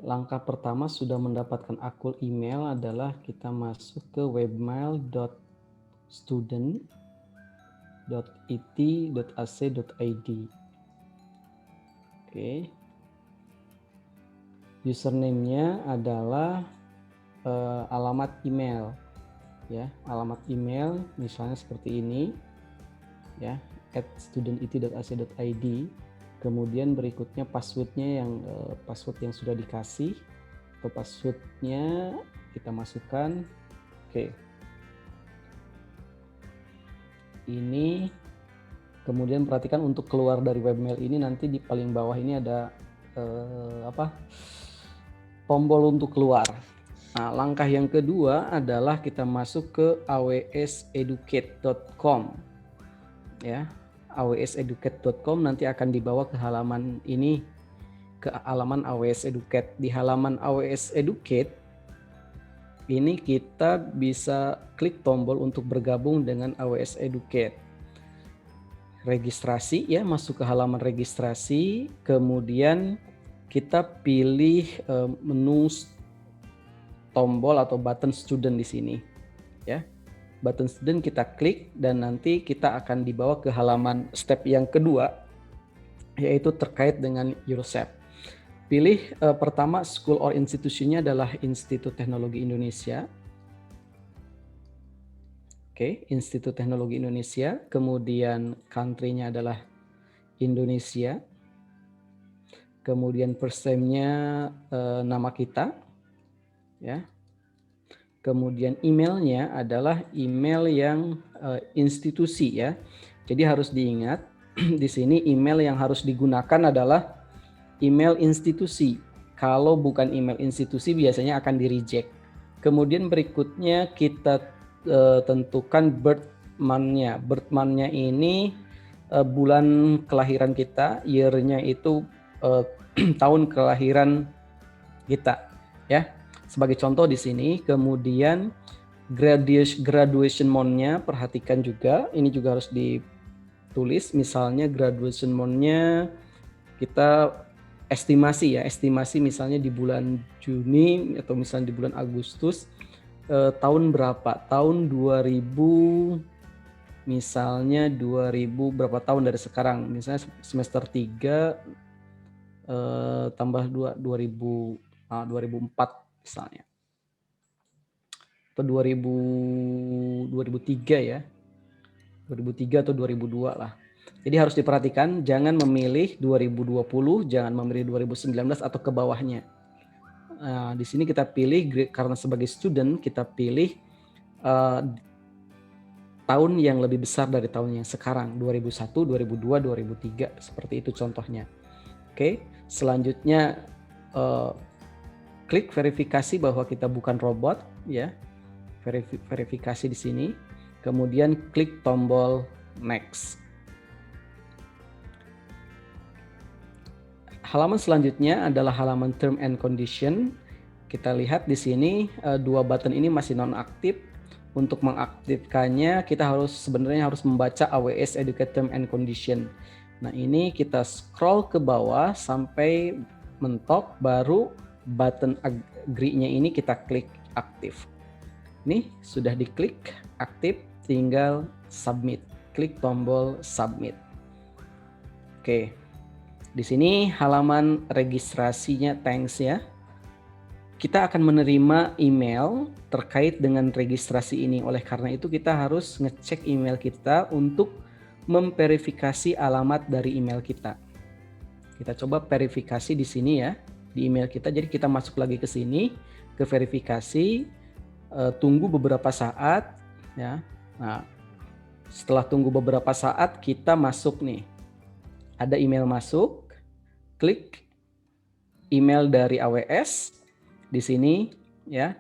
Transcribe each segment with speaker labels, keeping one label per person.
Speaker 1: Langkah pertama sudah mendapatkan akun email adalah kita masuk ke webmail.student.it.ac.id. Oke. Username-nya adalah alamat email, ya. Alamat email misalnya seperti ini, ya, @student.it.ac.id. Kemudian berikutnya passwordnya password yang sudah dikasih atau passwordnya kita masukkan. Oke. Ini kemudian perhatikan untuk keluar dari webmail ini nanti di paling bawah ini ada tombol untuk keluar. Nah, langkah yang kedua adalah kita masuk ke awseducate.com. Ya, awseducate.com nanti akan dibawa ke halaman ini, ke halaman AWS Educate. Di halaman AWS Educate ini kita bisa klik tombol untuk bergabung dengan AWS Educate. Registrasi, ya, masuk ke halaman registrasi, kemudian kita pilih menu tombol atau button student di sini, ya. Button student kita klik dan nanti kita akan dibawa ke halaman step yang kedua, yaitu terkait dengan Eurosep. Pilih pertama school or institutionnya adalah Institut Teknologi Indonesia. Oke, Institut Teknologi Indonesia. Kemudian country-nya adalah Indonesia. Kemudian first name-nya nama kita, ya. Kemudian emailnya adalah email yang institusi, ya. Jadi harus diingat di sini email yang harus digunakan adalah email institusi. Kalau bukan email institusi biasanya akan di-reject. Kemudian berikutnya kita tentukan birth month-nya. Birth month-nya ini bulan kelahiran kita, year-nya itu tahun kelahiran kita, ya. Sebagai contoh di sini, kemudian graduation month-nya perhatikan juga, ini juga harus ditulis. Misalnya graduation month-nya kita estimasi, ya, estimasi misalnya di bulan Juni atau misalnya di bulan Agustus, tahun berapa? Tahun 2000, misalnya 2000 berapa tahun dari sekarang? Misalnya semester 3 tambah 2004 misalnya. Atau 2003, ya. 2003 atau 2002 lah. Jadi harus diperhatikan, jangan memilih 2020, jangan memilih 2019 atau ke bawahnya. Nah, di sini kita pilih karena sebagai student kita pilih tahun yang lebih besar dari tahun yang sekarang, 2001, 2002, 2003, seperti itu contohnya. Oke, selanjutnya klik verifikasi bahwa kita bukan robot, ya. Verifikasi di sini. Kemudian klik tombol next. Halaman selanjutnya adalah halaman term and condition. Kita lihat di sini dua button ini masih nonaktif. Untuk mengaktifkannya kita sebenarnya harus membaca AWS Educate Term and Condition. Nah, ini kita scroll ke bawah sampai mentok, baru button agree-nya ini kita klik aktif. Nih, sudah diklik aktif, tinggal submit. Klik tombol submit. Oke. Di sini halaman registrasinya, thanks, ya. Kita akan menerima email terkait dengan registrasi ini. Oleh karena itu kita harus ngecek email kita untuk memverifikasi alamat dari email kita. Kita coba verifikasi di sini, ya, di email kita. Jadi kita masuk lagi ke sini, ke verifikasi, tunggu beberapa saat, ya. Nah, setelah tunggu beberapa saat kita masuk nih. Ada email masuk, klik email dari AWS. Di sini, ya,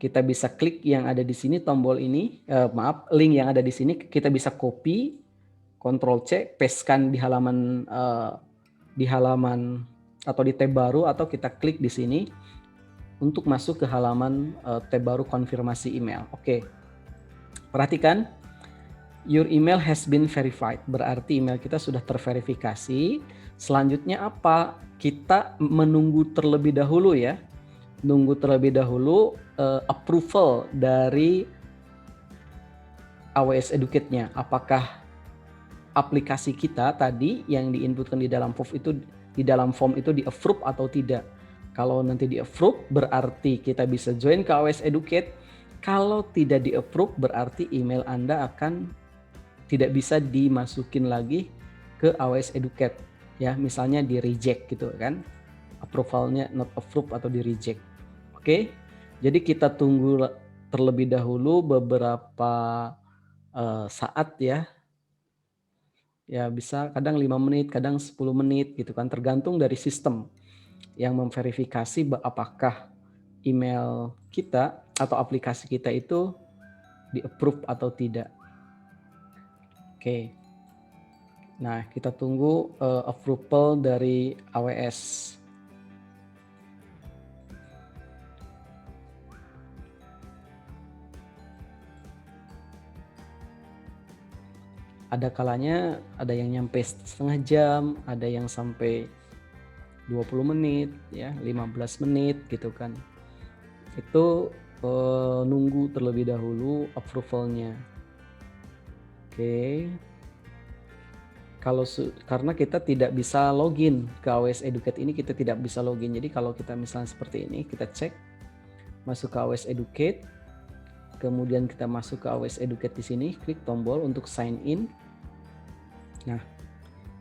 Speaker 1: kita bisa klik yang ada di sini, tombol ini, link yang ada di sini kita bisa copy, Ctrl C, pastekan di halaman atau di tab baru, atau kita klik di sini untuk masuk ke halaman tab baru konfirmasi email. Oke. Perhatikan, your email has been verified. Berarti email kita sudah terverifikasi. Selanjutnya apa? Kita menunggu terlebih dahulu ya. Nunggu terlebih dahulu approval dari AWS Educate-nya. Apakah aplikasi kita tadi yang diinputkan di dalam form itu di-approve atau tidak. Kalau nanti di-approve berarti kita bisa join ke AWS Educate. Kalau tidak di-approve berarti email Anda akan tidak bisa dimasukin lagi ke AWS Educate. Ya, misalnya di-reject gitu kan. Approvalnya not approved atau di-reject. Oke. Jadi kita tunggu terlebih dahulu beberapa saat ya. Ya bisa kadang 5 menit, kadang 10 menit gitu kan, tergantung dari sistem yang memverifikasi apakah email kita atau aplikasi kita itu di-approve atau tidak. Oke. Nah, kita tunggu approval dari AWS. Ada kalanya ada yang nyampe setengah jam, ada yang sampai 20 menit ya, 15 menit gitu kan. Itu nunggu terlebih dahulu approvalnya. Oke. Karena kita tidak bisa login ke AWS Educate ini, kita tidak bisa login. Jadi kalau kita misalnya seperti ini, kita cek masuk ke AWS Educate, kemudian kita masuk ke AWS Educate di sini, klik tombol untuk sign in. Nah,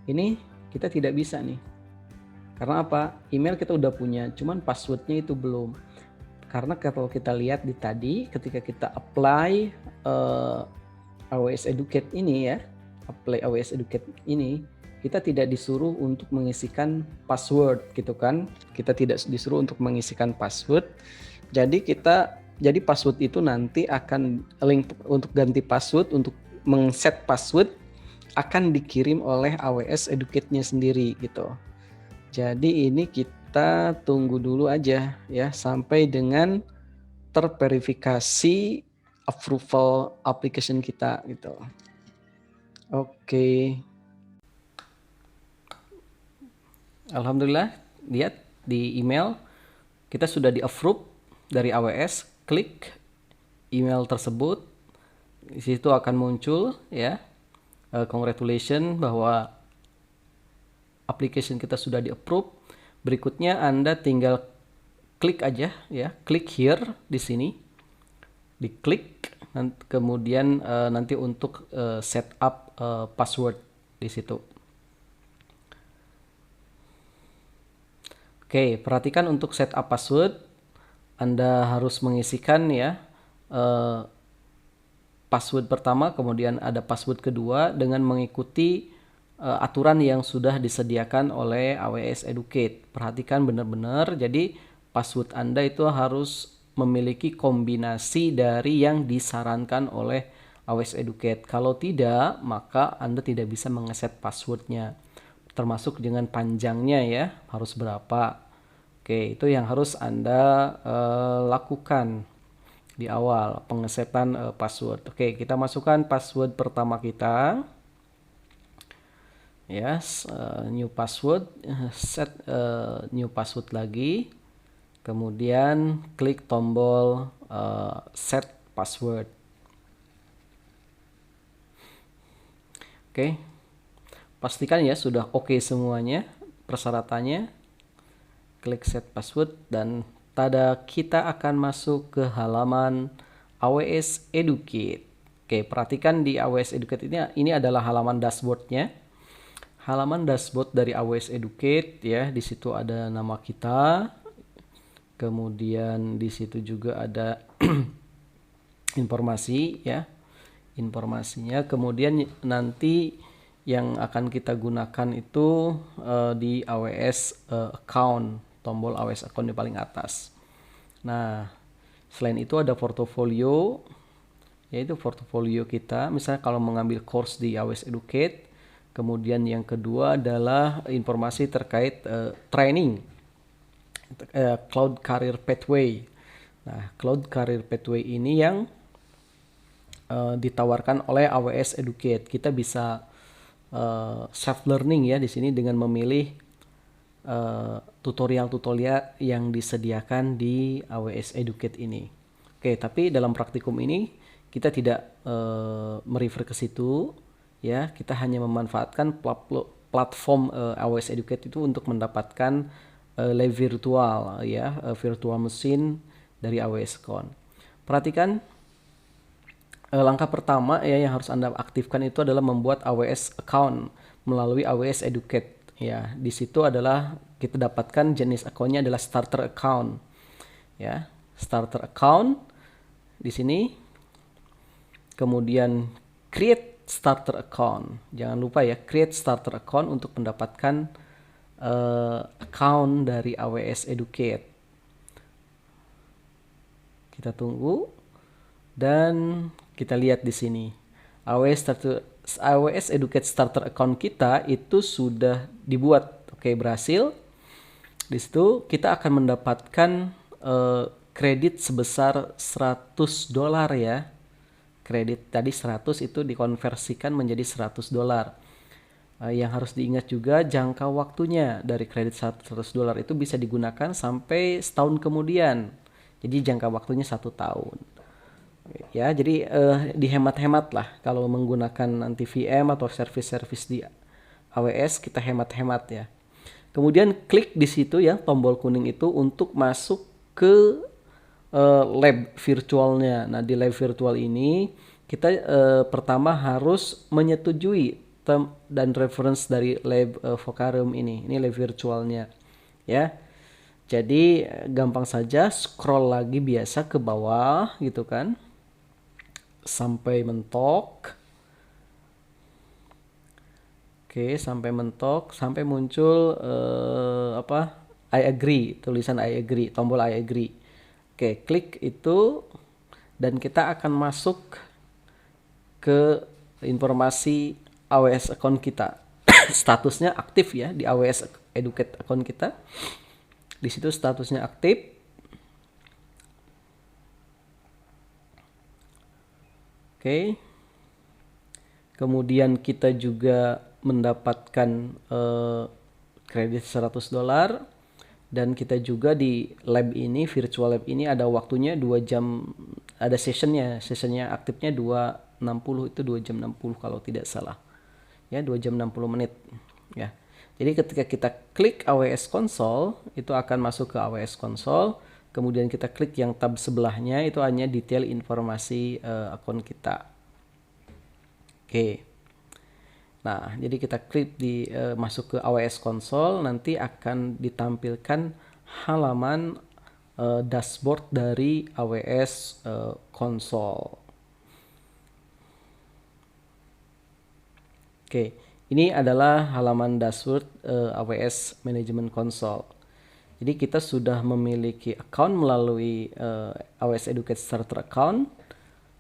Speaker 1: ini kita tidak bisa nih. Karena apa? Email kita udah punya, cuman passwordnya itu belum. Karena kalau kita lihat di tadi, ketika kita apply AWS Educate ini ya, apply AWS Educate ini, kita tidak disuruh untuk mengisikan password gitu kan. Kita tidak disuruh untuk mengisikan password. Jadi password itu nanti akan link untuk ganti password, untuk mengset password akan dikirim oleh AWS Educate-nya sendiri gitu. Jadi ini kita tunggu dulu aja ya sampai dengan terverifikasi approval application kita gitu. Oke. Alhamdulillah, lihat di email kita sudah di-approve dari AWS. Klik email tersebut, di situ akan muncul ya, congratulations bahwa application kita sudah di-approve. Berikutnya Anda tinggal klik aja ya, klik here di sini, diklik, kemudian nanti untuk setup password di situ. Oke, perhatikan untuk setup password, Anda harus mengisikan ya password pertama, kemudian ada password kedua dengan mengikuti aturan yang sudah disediakan oleh AWS Educate. Perhatikan benar-benar, jadi password Anda itu harus memiliki kombinasi dari yang disarankan oleh AWS Educate. Kalau tidak, maka Anda tidak bisa mengeset passwordnya. Termasuk dengan panjangnya ya, harus berapa. Oke, itu yang harus Anda lakukan di awal pengesetan password. Oke, kita masukkan password pertama kita. Yes, new password, set new password lagi. Kemudian klik tombol set password. Oke. Pastikan ya sudah oke semuanya persyaratannya. Klik set password dan tada, kita akan masuk ke halaman AWS Educate. Oke, perhatikan di AWS Educate ini adalah halaman dashboardnya. Halaman dashboard dari AWS Educate ya, di situ ada nama kita. Kemudian di situ juga ada informasi ya. Informasinya, kemudian nanti yang akan kita gunakan itu di AWS account, tombol AWS account di paling atas. Nah, selain itu ada portofolio, yaitu portofolio kita. Misalnya kalau mengambil course di AWS Educate, kemudian yang kedua adalah informasi terkait training, Cloud Career Pathway. Nah, Cloud Career Pathway ini yang ditawarkan oleh AWS Educate. Kita bisa self learning ya di sini dengan memilih tutorial-tutorial yang disediakan di AWS Educate ini. Oke, tapi dalam praktikum ini kita tidak merefer ke situ ya, kita hanya memanfaatkan platform AWS Educate itu untuk mendapatkan lab virtual ya, virtual machine dari AWS Account. Perhatikan langkah pertama ya yang harus Anda aktifkan itu adalah membuat AWS account melalui AWS Educate. Ya, di situ adalah kita dapatkan jenis akunnya adalah starter account. Ya, starter account di sini. Kemudian create starter account. Jangan lupa ya, create starter account untuk mendapatkan account dari AWS Educate. Kita tunggu dan kita lihat di sini AWS Educate Starter Account kita itu sudah dibuat. Oke, berhasil. Di situ kita akan mendapatkan kredit sebesar $100 ya. Kredit tadi 100 itu dikonversikan menjadi $100. Yang harus diingat juga jangka waktunya dari kredit $100 itu bisa digunakan sampai setahun kemudian. Jadi jangka waktunya 1 tahun. Ya, jadi dihemat-hemat lah kalau menggunakan nanti VM atau service-service di AWS, kita hemat-hemat ya. Kemudian klik di situ ya, tombol kuning itu untuk masuk ke lab virtualnya. Nah, di lab virtual ini kita pertama harus menyetujui term dan reference dari lab Vocarium ini. Ini lab virtualnya ya. Jadi gampang saja, scroll lagi biasa ke bawah gitu kan, sampai mentok. Oke, sampai mentok, sampai muncul I agree, tulisan I agree, tombol I agree. Oke, klik itu dan kita akan masuk ke informasi AWS account kita. Statusnya aktif ya di AWS Educate account kita. Di situ statusnya aktif. Oke. Kemudian kita juga mendapatkan kredit $100 dan kita juga di lab ini, virtual lab ini ada waktunya 2 jam, ada sessionnya aktifnya 2:60 itu 2 jam 60 kalau tidak salah. Ya, 2 jam 60 menit ya. Jadi ketika kita klik AWS Console, itu akan masuk ke AWS Console. Kemudian kita klik yang tab sebelahnya, itu hanya detail informasi akun kita. Oke. Nah, jadi kita klik di masuk ke AWS Console, nanti akan ditampilkan halaman dashboard dari AWS Console. Oke. Ini adalah halaman dashboard AWS Management Console. Jadi kita sudah memiliki account melalui AWS Educate Starter Account.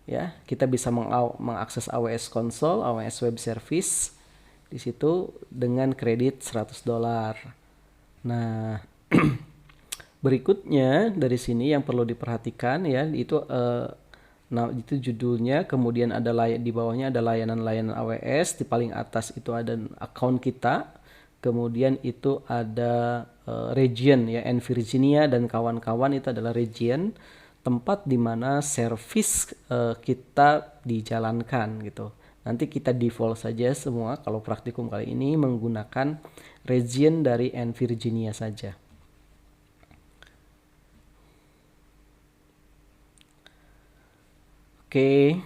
Speaker 1: Ya, kita bisa mengakses AWS Console, AWS Web Service di situ dengan kredit $100. Nah, berikutnya dari sini yang perlu diperhatikan ya, itu judulnya, kemudian ada di bawahnya ada layanan-layanan AWS, di paling atas itu ada account kita, kemudian itu ada region ya, Virginia dan kawan-kawan, itu adalah region tempat di mana service kita dijalankan gitu. Nanti kita default saja semua kalau praktikum kali ini menggunakan region dari Virginia saja. Oke.